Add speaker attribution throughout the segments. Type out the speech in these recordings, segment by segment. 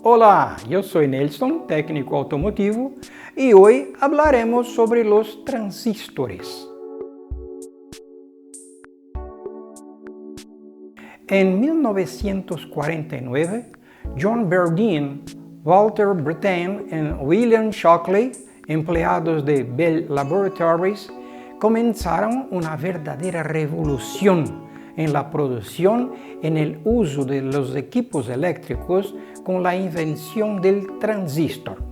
Speaker 1: Hola, yo soy Nelson, técnico automotivo, y hoy hablaremos sobre los transistores. En 1949, John Bardeen, Walter Brattain y William Shockley, empleados de Bell Laboratories, comenzaron una verdadera revolución en la producción y en el uso de los equipos eléctricos con la invención del transistor.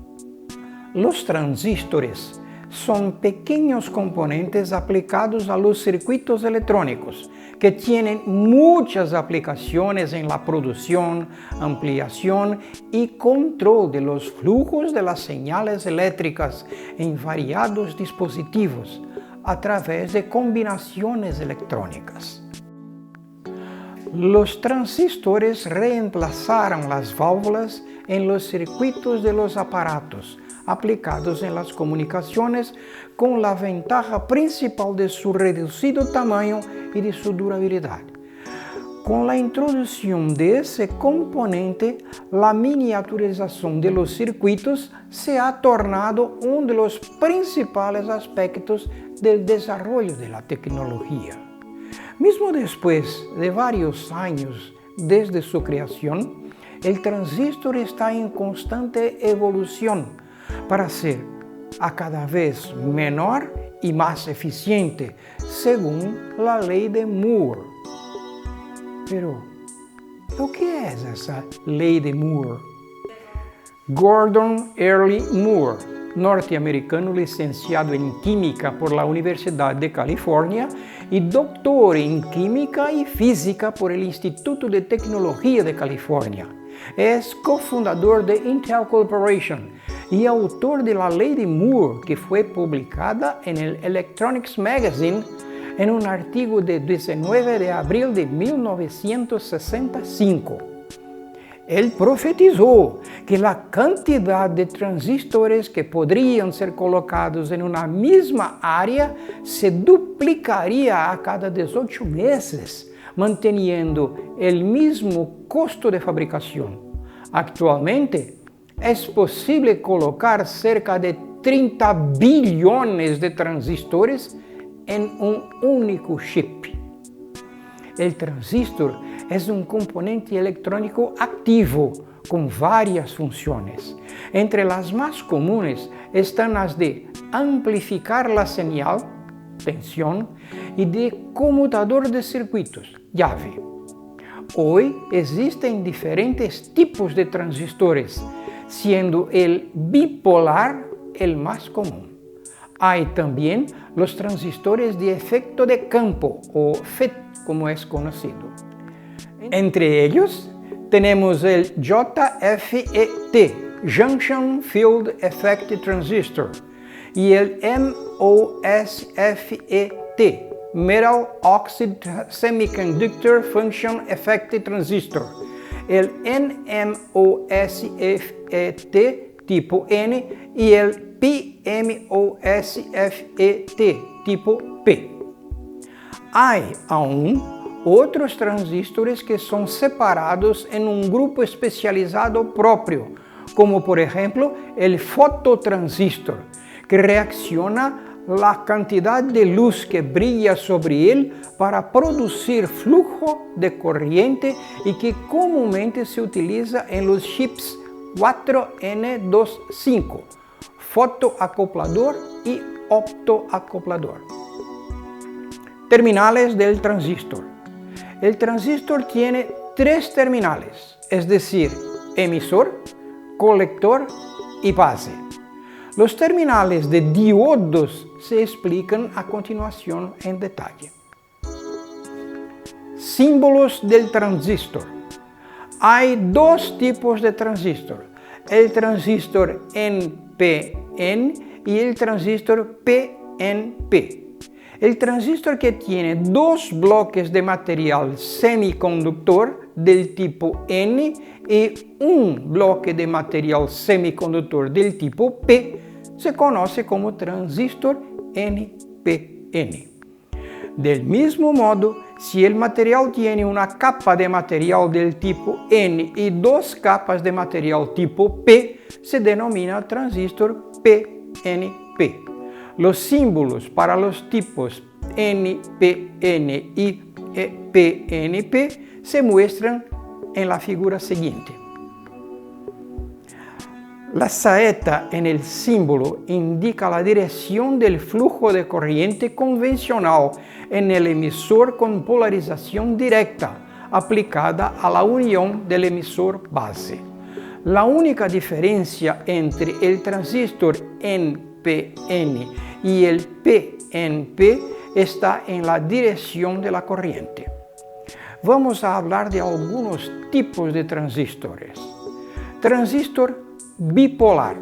Speaker 1: Los transistores son pequeños componentes aplicados a los circuitos electrónicos que tienen muchas aplicaciones en la producción, ampliación y control de los flujos de las señales eléctricas en variados dispositivos a través de combinaciones electrónicas. Los transistores reemplazaron las válvulas en los circuitos de los aparatos aplicados en las comunicaciones, con la ventaja principal de su reducido tamaño y de su durabilidad. Con la introducción de ese componente, la miniaturización de los circuitos se ha tornado uno de los principales aspectos del desarrollo de la tecnología. Mismo después de varios años desde su creación, el transistor está en constante evolución para ser a cada vez menor y más eficiente, según la ley de Moore. Pero, ¿qué es esa ley de Moore? Gordon Early Moore, norteamericano licenciado en química por la Universidad de California y doctor en química y física por el Instituto de Tecnología de California. Es cofundador de Intel Corporation y autor de la ley de Moore, que fue publicada en el Electronics Magazine en un artículo de 19 de abril de 1965. Él profetizó que la cantidad de transistores que podrían ser colocados en una misma área se duplicaría a cada 18 meses, manteniendo el mismo costo de fabricación. Actualmente, es posible colocar cerca de 30 billones de transistores en un único chip. El transistor es un componente electrónico activo con varias funciones. Entre las más comunes están las de amplificar la señal, tensión, y de conmutador de circuitos, llave. Hoy existen diferentes tipos de transistores, siendo el bipolar el más común. Hay también los transistores de efecto de campo, o FET, como es conocido. Entre ellos tenemos el JFET, Junction Field Effect Transistor, y el MOSFET, Metal Oxide Semiconductor Function Effect Transistor, el NMOSFET tipo N y el PMOSFET tipo P. Hay aún otros transistores que son separados en un grupo especializado propio, como por ejemplo el fototransistor, que reacciona la cantidad de luz que brilla sobre él para producir flujo de corriente y que comúnmente se utiliza en los chips 4N25, fotoacoplador y optoacoplador. Terminales del transistor. El transistor tiene tres terminales, es decir, emisor, colector y base. Los terminales de diodos se explican a continuación en detalle. Símbolos del transistor. Hay dos tipos de transistor, el transistor NPN y el transistor PNP. El transistor que tiene dos bloques de material semiconductor del tipo N y un bloque de material semiconductor del tipo P se conoce como transistor NPN. PN. Del mismo modo, si el material tiene una capa de material del tipo N y dos capas de material tipo P, se denomina transistor PNP. Los símbolos para los tipos NPN y PNP se muestran en la figura siguiente. La saeta en el símbolo indica la dirección del flujo de corriente convencional en el emisor con polarización directa aplicada a la unión del emisor base. La única diferencia entre el transistor NPN y el PNP está en la dirección de la corriente. Vamos a hablar de algunos tipos de transistores. Transistor bipolar.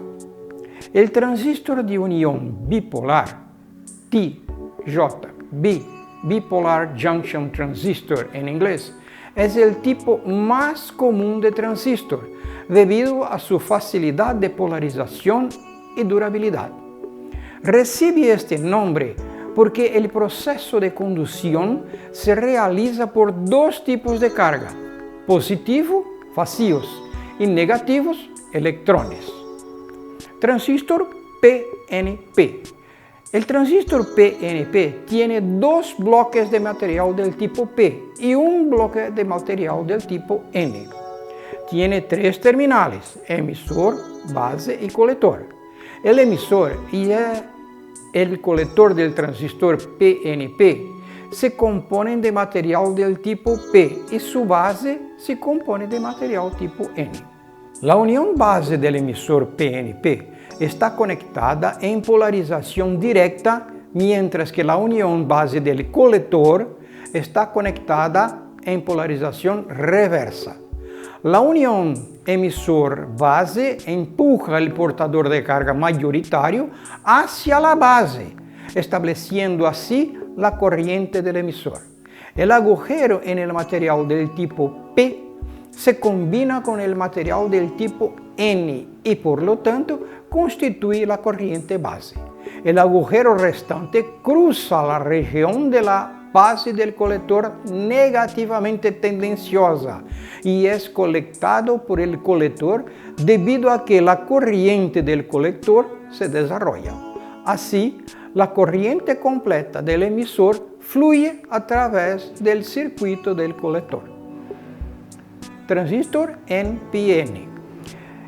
Speaker 1: El transistor de unión bipolar, TJB, Bipolar Junction Transistor en inglés, es el tipo más común de transistor debido a su facilidad de polarización y durabilidad. Recibe este nombre porque el proceso de conducción se realiza por dos tipos de carga, positivo, vacíos, y negativos, electrones. Transistor PNP. El transistor PNP tiene dos bloques de material del tipo P y un bloque de material del tipo N. Tiene tres terminales, emisor, base y colector. El emisor y el colector del transistor PNP se componen de material del tipo P y su base se compone de material tipo N. La unión base del emisor PNP está conectada en polarización directa, mientras que la unión base del colector está conectada en polarización reversa. La unión emisor-base empuja el portador de carga mayoritario hacia la base, estableciendo así la corriente del emisor. El agujero en el material del tipo P se combina con el material del tipo N y por lo tanto constituye la corriente base. El agujero restante cruza la región de la base del colector negativamente tendenciosa y es colectado por el colector debido a que la corriente del colector se desarrolla. Así, la corriente completa del emisor fluye a través del circuito del colector. Transistor NPN.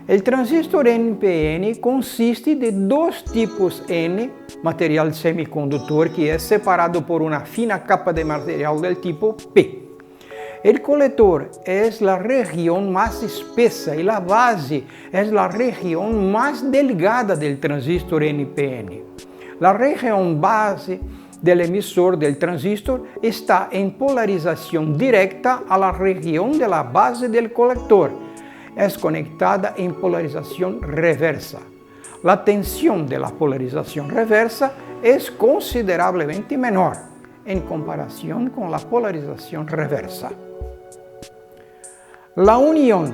Speaker 1: El transistor NPN consiste de dos tipos N, material semiconductor que es separado por una fina capa de material del tipo P. El colector es la región más espesa y la base es la región más delgada del transistor NPN. La región base del emisor del transistor está en polarización directa a la región de la base del colector. Es conectada en polarización reversa. La tensión de la polarización reversa es considerablemente menor en comparación con la polarización reversa. La unión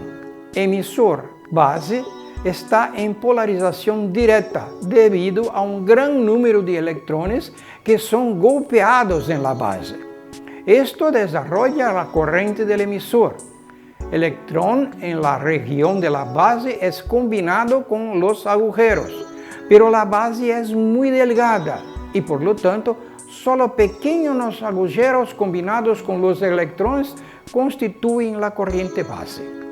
Speaker 1: emisor-base está en polarización directa debido a un gran número de electrones que son golpeados en la base. Esto desarrolla la corriente del emisor. El electrón en la región de la base es combinado con los agujeros, pero la base es muy delgada y por lo tanto solo pequeños agujeros combinados con los electrones constituyen la corriente base.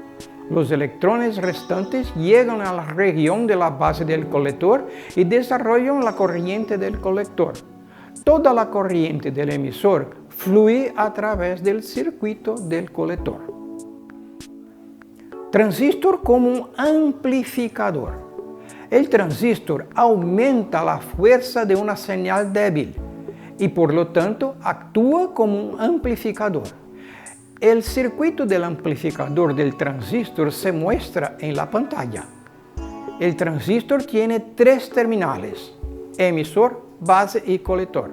Speaker 1: Los electrones restantes llegan a la región de la base del colector y desarrollan la corriente del colector. Toda la corriente del emisor fluye a través del circuito del colector. Transistor como un amplificador. El transistor aumenta la fuerza de una señal débil y por lo tanto actúa como un amplificador. El circuito del amplificador del transistor se muestra en la pantalla. El transistor tiene tres terminales, emisor, base y colector.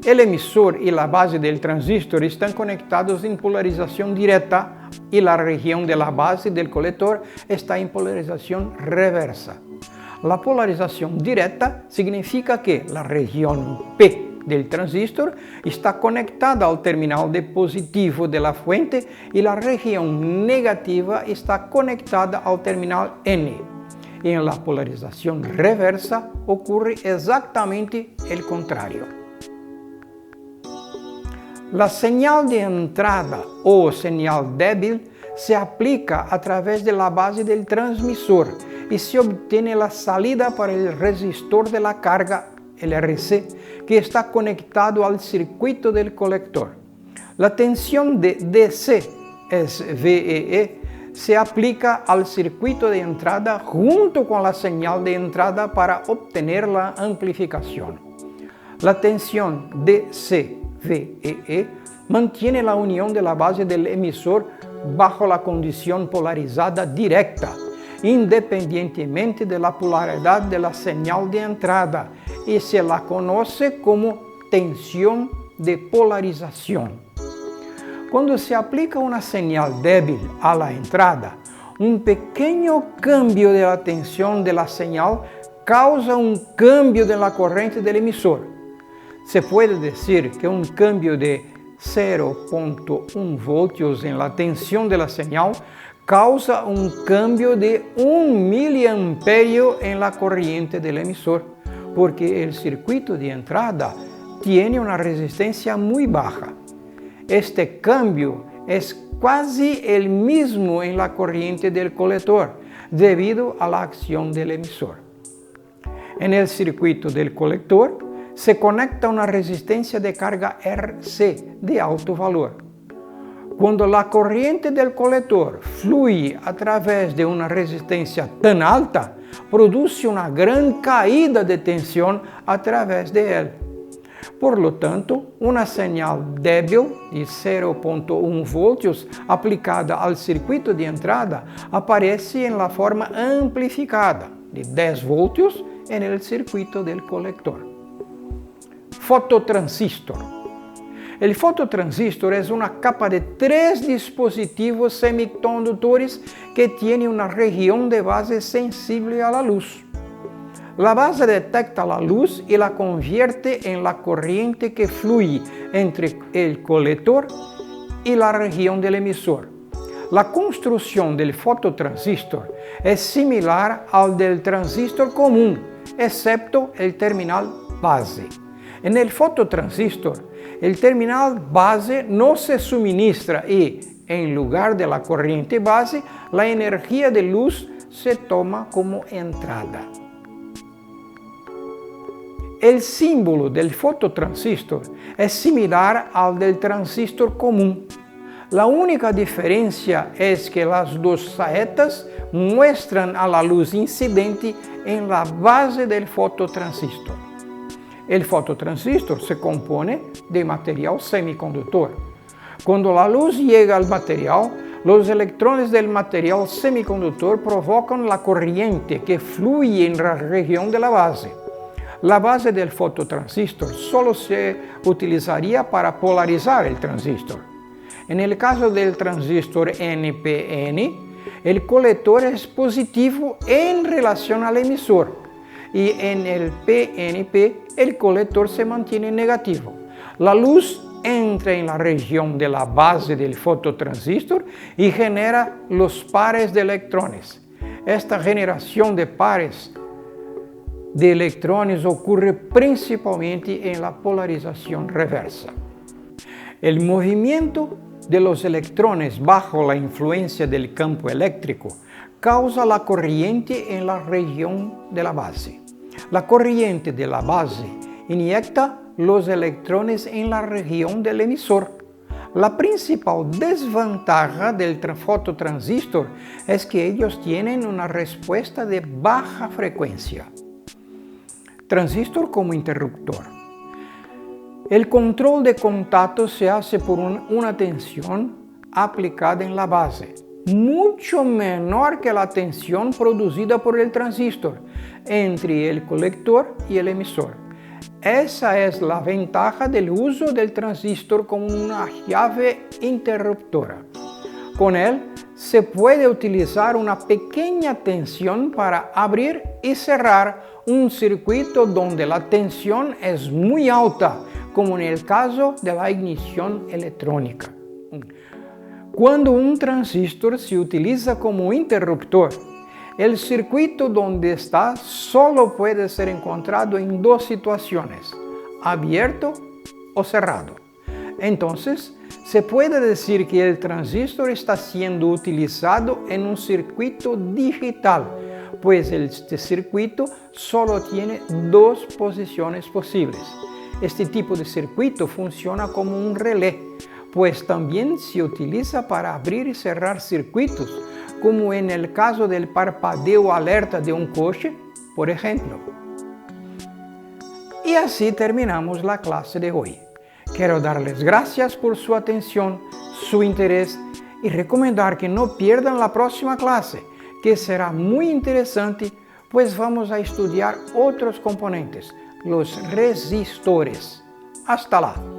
Speaker 1: El emisor y la base del transistor están conectados en polarización directa y la región de la base del colector está en polarización reversa. La polarización directa significa que la región P del transistor está conectada al terminal de positivo de la fuente y la región negativa está conectada al terminal N. Y en la polarización reversa ocurre exactamente el contrario. La señal de entrada o señal débil se aplica a través de la base del transmisor y se obtiene la salida para el resistor de la carga, el RC, que está conectado al circuito del colector. La tensión de DC es VEE, se aplica al circuito de entrada junto con la señal de entrada para obtener la amplificación. La tensión DC-VEE mantiene la unión de la base del emisor bajo la condición polarizada directa, independientemente de la polaridad de la señal de entrada, y se la conoce como tensión de polarización. Cuando se aplica una señal débil a la entrada, un pequeño cambio de la tensión de la señal causa un cambio de la corriente del emisor. Se puede decir que un cambio de 0.1 voltios en la tensión de la señal causa un cambio de 1 miliamperio en la corriente del emisor, porque el circuito de entrada tiene una resistencia muy baja. Este cambio es casi el mismo en la corriente del colector, debido a la acción del emisor. En el circuito del colector se conecta una resistencia de carga RC de alto valor. Cuando la corriente del colector fluye a través de una resistencia tan alta, produce una gran caída de tensión a través de él. Por lo tanto, una señal débil de 0.1 voltios aplicada al circuito de entrada aparece en la forma amplificada de 10 voltios en el circuito del colector. Fototransistor. El fototransistor es una capa de 3 dispositivos semiconductores que tiene una región de base sensible a la luz. La base detecta la luz y la convierte en la corriente que fluye entre el colector y la región del emisor. La construcción del fototransistor es similar al del transistor común, excepto el terminal base. En el fototransistor, el terminal base no se suministra y, en lugar de la corriente base, la energía de luz se toma como entrada. El símbolo del fototransistor es similar al del transistor común. La única diferencia es que las dos saetas muestran a la luz incidente en la base del fototransistor. El fototransistor se compone de material semiconductor. Cuando la luz llega al material, los electrones del material semiconductor provocan la corriente que fluye en la región de la base. La base del fototransistor solo se utilizaría para polarizar el transistor. En el caso del transistor NPN, el colector es positivo en relación al emisor y en el PNP el colector se mantiene negativo. La luz entra en la región de la base del fototransistor y genera los pares de electrones. Esta generación de pares de electrones ocurre principalmente en la polarización reversa. El movimiento de los electrones bajo la influencia del campo eléctrico causa la corriente en la región de la base. La corriente de la base inyecta los electrones en la región del emisor. La principal desventaja del fototransistor es que ellos tienen una respuesta de baja frecuencia. Transistor como interruptor. El control de contacto se hace por una tensión aplicada en la base, mucho menor que la tensión producida por el transistor entre el colector y el emisor. Esa es la ventaja del uso del transistor como una llave interruptora. Con él se puede utilizar una pequeña tensión para abrir y cerrar un circuito donde la tensión es muy alta, como en el caso de la ignición electrónica. Cuando un transistor se utiliza como interruptor, el circuito donde está solo puede ser encontrado en dos situaciones, abierto o cerrado. Entonces, se puede decir que el transistor está siendo utilizado en un circuito digital, pues este circuito solo tiene dos posiciones posibles. Este tipo de circuito funciona como un relé, pues también se utiliza para abrir y cerrar circuitos, como en el caso del parpadeo alerta de un coche, por ejemplo. Y así terminamos la clase de hoy. Quiero darles gracias por su atención, su interés y recomendar que no pierdan la próxima clase, que será muy interesante, pues vamos a estudiar otros componentes, los resistores. Hasta lá!